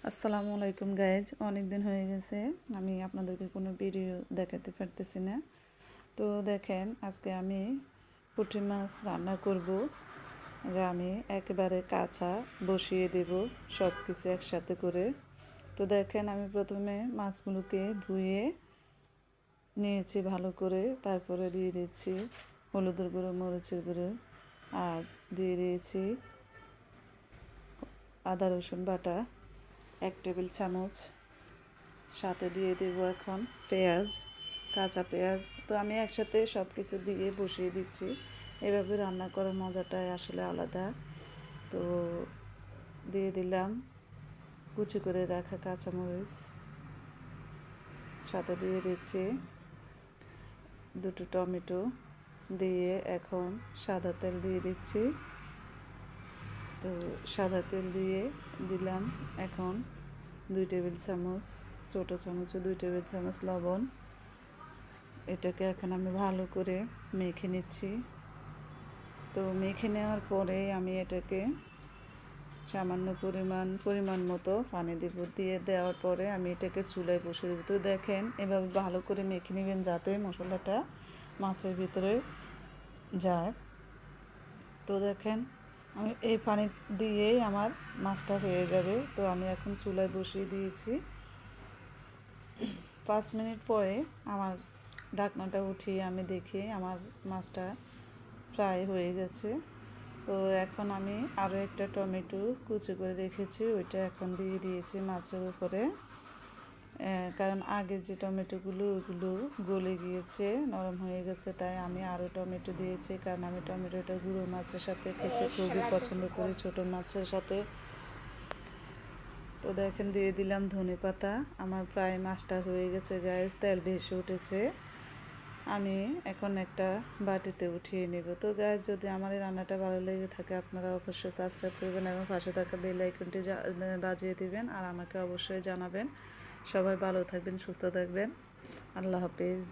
আসসালামু আলাইকুম গাইজ, অনেক দিন হয়ে গেছে আমি আপনাদেরকে কোনো ভিডিও দেখাতে পারতেছি না। তো দেখেন, আজকে আমি পুঁটি মাছ রান্না করব। যা আমি একেবারে কাঁচা বসিয়ে দেব সব কিছু একসাথে করে। তো দেখেন, আমি প্রথমে মাছগুলোকে ধুয়ে নিয়েছি ভালো করে, তারপরে দিয়ে দিচ্ছি হলুদের গুঁড়ো, মরিচের গুঁড়ো, আর দিয়ে দিয়েছি আদা রসুন বাটা 1 টেবিল চামচ। সাথে দিয়ে দেব এখন পেঁয়াজ, কাঁচা পেঁয়াজ। তো আমি একসাথে সব কিছু দিয়ে বসিয়ে দিচ্ছি। এভাবে রান্না করার মজাটাই আসলে আলাদা। তো দিয়ে দিলাম কুচি করে রাখা কাঁচামরিচ, সাথে দিয়ে দিচ্ছি 2 টমেটো, দিয়ে এখন সাদা তেল দিয়ে দিচ্ছি। তো সাদা তেল দিয়ে দিলাম এখন 2 টেবিল চামচ, ছোটো চামচে 2 টেবিল চামচ লবণ। এটাকে এখন আমি ভালো করে মেখে নিচ্ছি। তো মেখে নেওয়ার পরে আমি এটাকে সামান্য পরিমাণ মতো পানি দেব। দিয়ে দেওয়ার পরে আমি এটাকে চুলায় বসিয়ে দেবো। তো দেখেন, এভাবে ভালো করে মেখে নেবেন যাতে মশলাটা মাছের ভিতরে যায়। তো দেখেন, আমি এই পানি দিয়েই আমার মাছটা হয়ে যাবে। তো আমি এখন চুলায় বসিয়ে দিয়েছি। 5 মিনিট পরে আমার ঢাকনাটা উঠিয়ে আমি দেখি আমার মাছটা ফ্রাই হয়ে গেছে। তো এখন আমি আরও একটা টমেটো কুচি করে রেখেছি, ওইটা এখন দিয়ে দিয়েছি মাছের উপরে। কারণ আগে যে টমেটোগুলো ওগুলো গলে গিয়েছে, নরম হয়ে গেছে, তাই আমি আরও টমেটো দিয়েছি। কারণ আমি টমেটোটা গুঁড়ো মাছের সাথে খেতে খুবই পছন্দ করি, ছোটো মাছের সাথে। তো দেখেন, দিয়ে দিলাম ধনেপাতা। আমার প্রায় মাছটা হয়ে গেছে গাইস, তেল ভেসে উঠেছে। আমি এখন একটা বাটিতে উঠিয়ে নেব। তো গাইস, যদি আমার এই রান্নাটা ভালো লেগে থাকে আপনারা অবশ্যই সাবস্ক্রাইব করবেন এবং পাশে থাকা বেল আইকনটি বাজিয়ে দিবেন, আর আমাকে অবশ্যই জানাবেন। সবাই ভালো থাকবেন, সুস্থ থাকবেন। আল্লাহ হাফেজ।